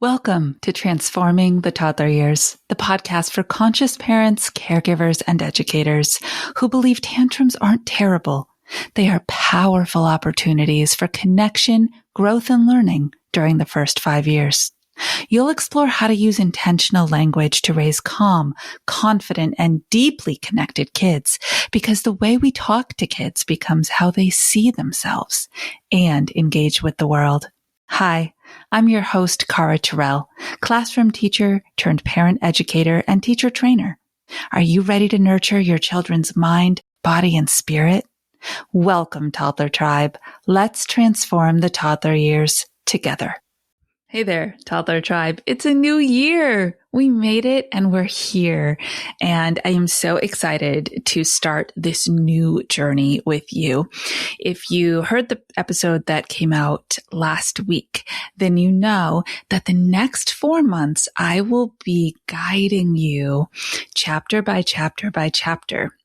Welcome to Transforming the Toddler Years, the podcast for conscious parents, caregivers, and educators who believe tantrums aren't terrible. They are powerful opportunities for connection, growth, and learning during the first 5 years. You'll explore how to use intentional language to raise calm, confident, and deeply connected kids, because the way we talk to kids becomes how they see themselves and engage with the world. Hi, I'm your host, Cara Tyrrell, classroom teacher turned parent educator and teacher trainer. Are you ready to nurture your children's mind, body, and spirit? Welcome, Toddler Tribe. Let's transform the toddler years together. Hey there, Toddler Tribe. It's a new year. We made it and we're here. And I am so excited to start this new journey with you. If you heard the episode that came out last week, then you know that the next 4 months, I will be guiding you chapter by chapter by chapter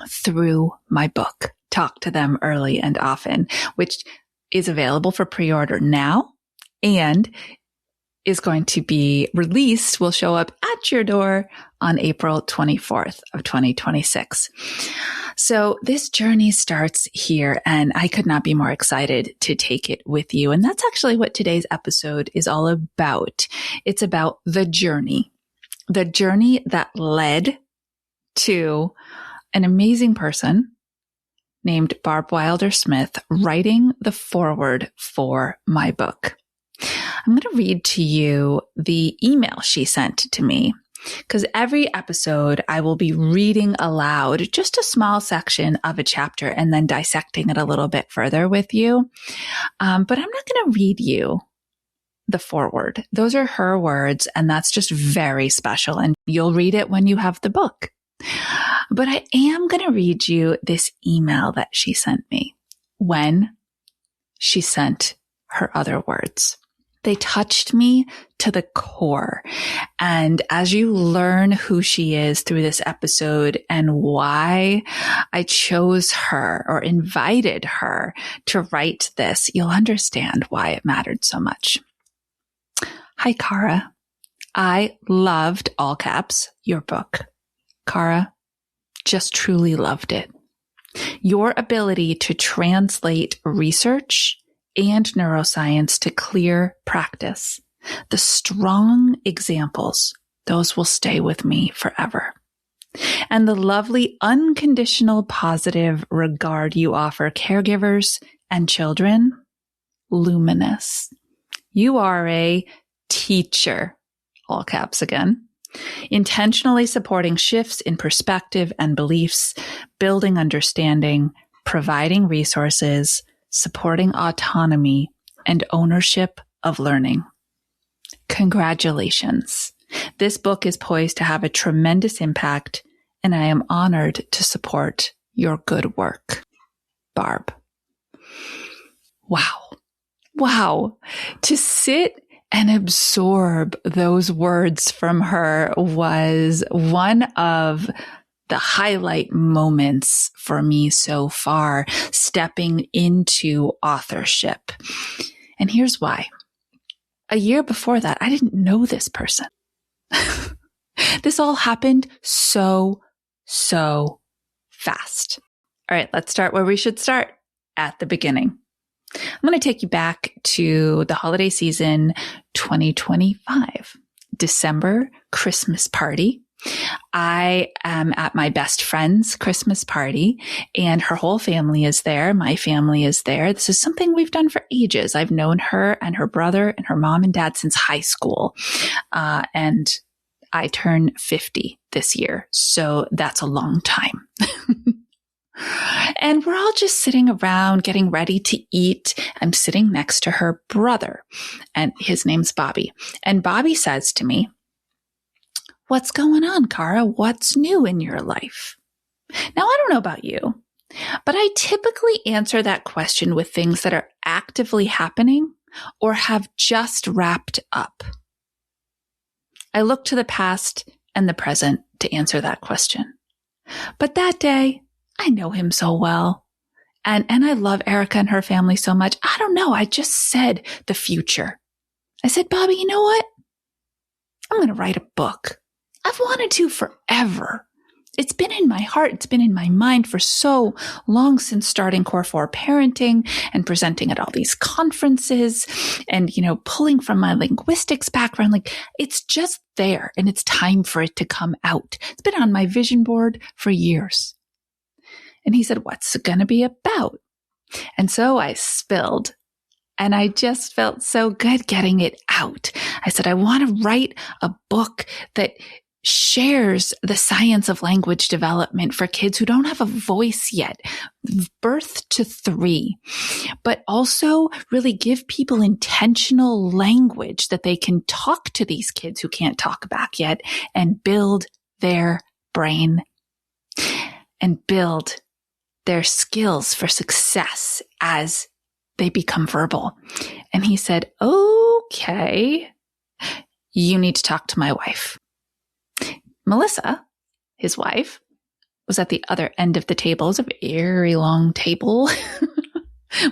through my book, Talk to Them Early and Often, which is available for pre-order now. And is going to be released, will show up at your door on April 24th of 2026. So this journey starts here, and I could not be more excited to take it with you. And that's actually what today's episode is all about. It's about the journey that led to an amazing person named Barb Wilder-Smith writing the foreword for my book. I'm going to read to you the email she sent to me, because every episode I will be reading aloud just a small section of a chapter and then dissecting it a little bit further with you. But I'm not going to read you the foreword. Those are her words, and that's just very special. And you'll read it when you have the book. But I am going to read you this email that she sent me when she sent her other words. They touched me to the core. And as you learn who she is through this episode and why I chose her or invited her to write this, you'll understand why it mattered so much. Hi, Cara. I loved, all caps, your book. Cara, just truly loved it. Your ability to translate research and neuroscience to clear practice. The strong examples, those will stay with me forever. And the lovely unconditional positive regard you offer caregivers and children, luminous. You are a teacher, all caps again, intentionally supporting shifts in perspective and beliefs, building understanding, providing resources, supporting autonomy and ownership of learning. Congratulations. This book is poised to have a tremendous impact, and I am honored to support your good work. Barb. Wow. To sit and absorb those words from her was one of the highlight moments for me so far, stepping into authorship. And here's why. A year before that, I didn't know this person. This all happened so fast. All right, let's start where we should start, at the beginning. I'm going to take you back to the holiday season 2025, December Christmas party. I am at my best friend's Christmas party, and her whole family is there. My family is there. This is something we've done for ages. I've known her and her brother and her mom and dad since high school. And I turn 50 this year. So that's a long time. And we're all just sitting around getting ready to eat. I'm sitting next to her brother, and his name's Bobby. And Bobby says to me, "What's going on, Cara? What's new in your life?" Now, I don't know about you, but I typically answer that question with things that are actively happening or have just wrapped up. I look to the past and the present to answer that question. But that day, I know him so well. And I love Erica and her family so much. I don't know. I just said the future. I said, Bobby, you know what? I'm going to write a book. I've wanted to forever. It's been in my heart. It's been in my mind for so long since starting Core 4 parenting and presenting at all these conferences and, pulling from my linguistics background. Like, it's just there and it's time for it to come out. It's been on my vision board for years. And he said, what's it going to be about? And so I spilled. And I just felt so good getting it out. I said, I want to write a book that shares the science of language development for kids who don't have a voice yet, birth to 3, but also really give people intentional language that they can talk to these kids who can't talk back yet and build their brain and build their skills for success as they become verbal. And he said, okay, you need to talk to my wife. Melissa, his wife, was at the other end of the table. It was a very long table.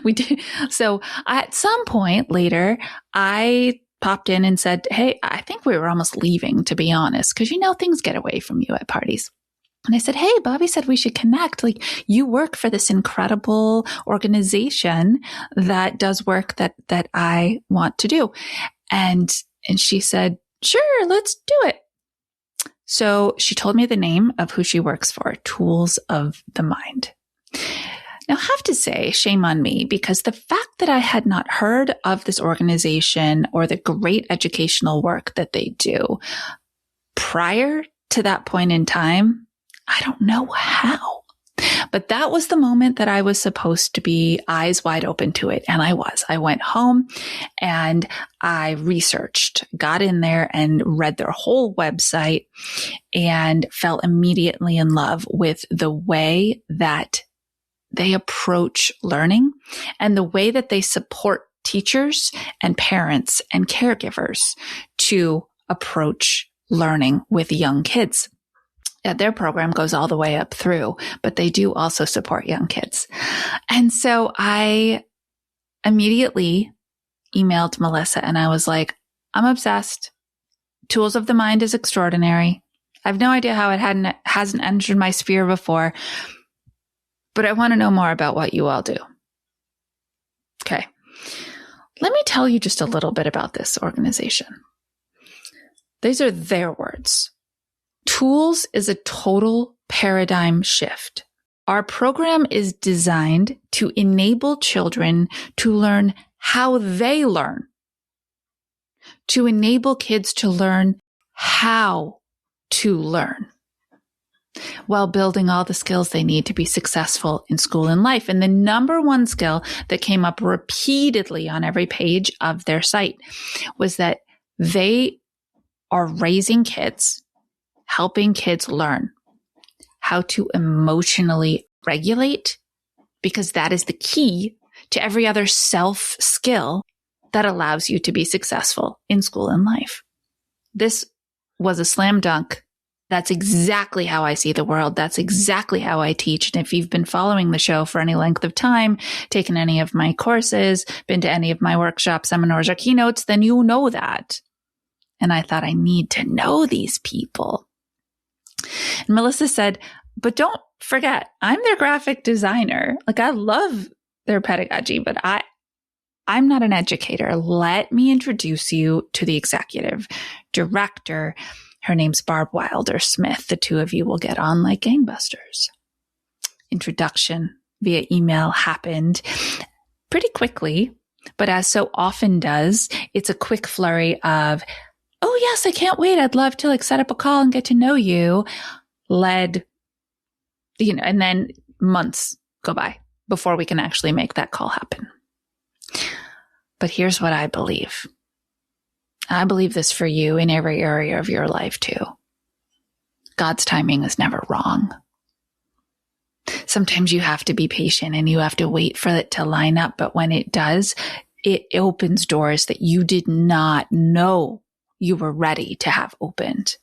We did. So at some point later, I popped in and said, hey, I think we were almost leaving, to be honest, because things get away from you at parties. And I said, hey, Bobby said we should connect. Like, you work for this incredible organization that does work that I want to do. And she said, sure, let's do it. So she told me the name of who she works for, Tools of the Mind. Now, I have to say, shame on me, because the fact that I had not heard of this organization or the great educational work that they do prior to that point in time, I don't know how. But that was the moment that I was supposed to be eyes wide open to it. And I was. I went home and I researched, got in there and read their whole website and fell immediately in love with the way that they approach learning and the way that they support teachers and parents and caregivers to approach learning with young kids. Their program goes all the way up through, but they do also support young kids. And so I immediately emailed Melissa and I was like, I'm obsessed. Tools of the Mind is extraordinary. I have no idea how it hasn't entered my sphere before, but I want to know more about what you all do. Okay. Let me tell you just a little bit about this organization. These are their words. Tools is a total paradigm shift. Our program is designed to enable children to learn how they learn, to enable kids to learn how to learn, while building all the skills they need to be successful in school and life. And the number one skill that came up repeatedly on every page of their site was that they are raising kids, helping kids learn how to emotionally regulate, because that is the key to every other self skill that allows you to be successful in school and life. This was a slam dunk. That's exactly how I see the world. That's exactly how I teach. And if you've been following the show for any length of time, taken any of my courses, been to any of my workshops, seminars, or keynotes, then you know that. And I thought, I need to know these people. And Melissa said, but don't forget, I'm their graphic designer. Like, I love their pedagogy, but I'm not an educator. Let me introduce you to the executive director. Her name's Barb Wilder-Smith. The two of you will get on like gangbusters. Introduction via email happened pretty quickly, but as so often does, it's a quick flurry of, oh yes, I can't wait. I'd love to set up a call and get to know you. And then months go by before we can actually make that call happen. But here's what I believe. I believe this for you in every area of your life too. God's timing is never wrong. Sometimes you have to be patient and you have to wait for it to line up. But when it does, it opens doors that you did not know you were ready to have opened.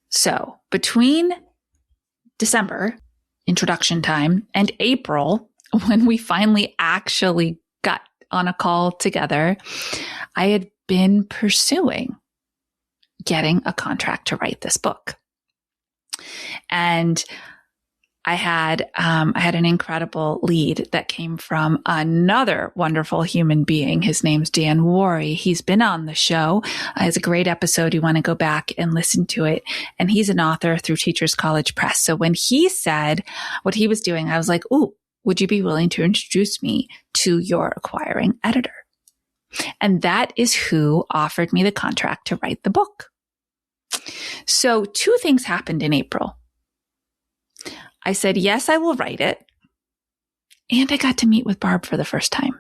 So between December, introduction time, and April, when we finally actually got on a call together, I had been pursuing getting a contract to write this book. And I had an incredible lead that came from another wonderful human being. His name's Dan Worry. He's been on the show. It's a great episode. You want to go back and listen to it. And he's an author through Teachers College Press. So when he said what he was doing, I was like, ooh, would you be willing to introduce me to your acquiring editor? And that is who offered me the contract to write the book. So 2 things happened in April. I said, yes, I will write it. And I got to meet with Barb for the first time.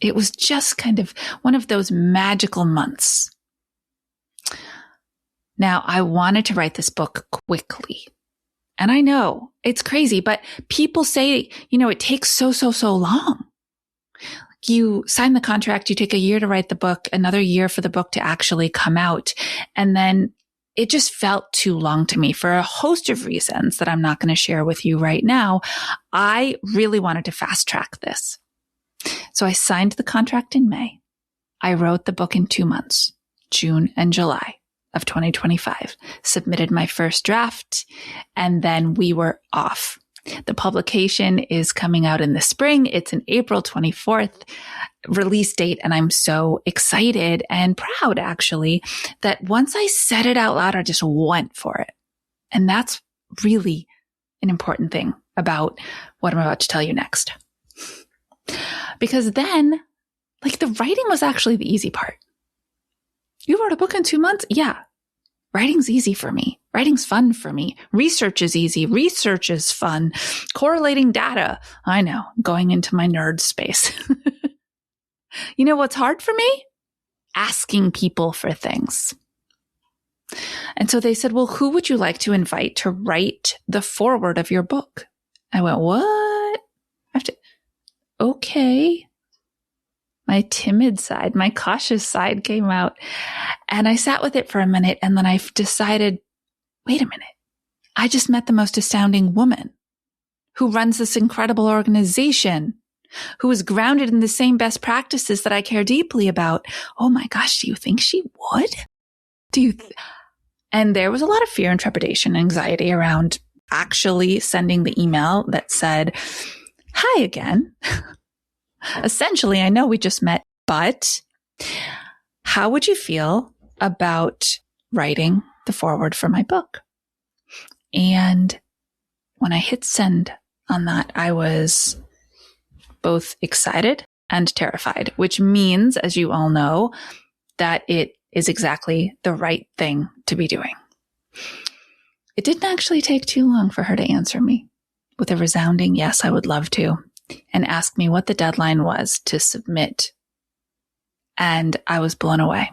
It was just kind of one of those magical months. Now, I wanted to write this book quickly. And I know it's crazy, but people say, it takes so long. You sign the contract, you take a year to write the book, another year for the book to actually come out. And then it just felt too long to me for a host of reasons that I'm not going to share with you right now. I really wanted to fast track this. So I signed the contract in May. I wrote the book in 2 months, June and July of 2025, submitted my first draft, and then we were off. The publication is coming out in the spring. It's an April 24th release date. And I'm so excited and proud, actually, that once I said it out loud, I just went for it. And that's really an important thing about what I'm about to tell you next. Because then, the writing was actually the easy part. You wrote a book in 2 months? Yeah. Writing's easy for me. Writing's fun for me. Research is easy. Research is fun. Correlating data. I know, going into my nerd space. You know what's hard for me? Asking people for things. And so they said, well, who would you like to invite to write the foreword of your book? I went, what? Okay. My timid side, my cautious side came out. And I sat with it for a minute, and then I decided, wait a minute. I just met the most astounding woman who runs this incredible organization, who is grounded in the same best practices that I care deeply about. Oh my gosh, do you think she would? And there was a lot of fear and trepidation, anxiety around actually sending the email that said, hi again. Essentially, I know we just met, but how would you feel about writing the foreword for my book? And when I hit send on that, I was both excited and terrified, which means, as you all know, that it is exactly the right thing to be doing. It didn't actually take too long for her to answer me with a resounding yes, I would love to, and ask me what the deadline was to submit. And I was blown away.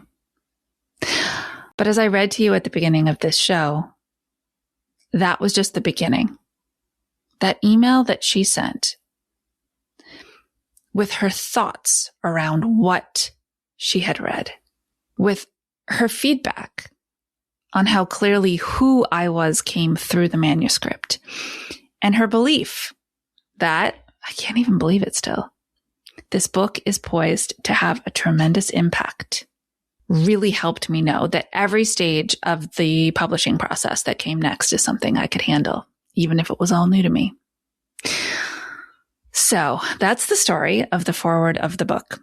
But as I read to you at the beginning of this show, that was just the beginning. That email that she sent with her thoughts around what she had read, with her feedback on how clearly who I was came through the manuscript, and her belief that, I can't even believe it still, this book is poised to have a tremendous impact, really helped me know that every stage of the publishing process that came next is something I could handle, even if it was all new to me. So that's the story of the foreword of the book.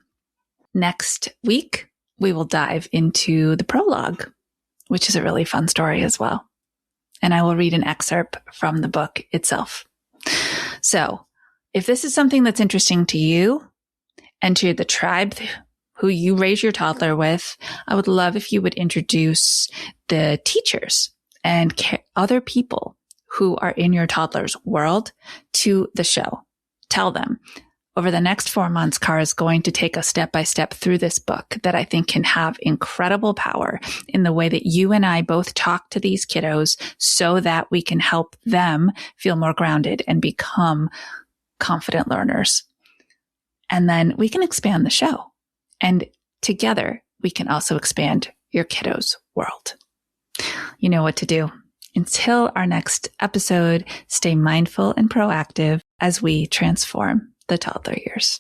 Next week, we will dive into the prologue, which is a really fun story as well. And I will read an excerpt from the book itself. So if this is something that's interesting to you and to the tribe who you raise your toddler with, I would love if you would introduce the teachers and other people who are in your toddler's world to the show. Tell them, over the next 4 months, Cara is going to take us step by step through this book that I think can have incredible power in the way that you and I both talk to these kiddos so that we can help them feel more grounded and become confident learners. And then we can expand the show. And together, we can also expand your kiddos' world. You know what to do. Until our next episode, stay mindful and proactive as we transform the toddler years.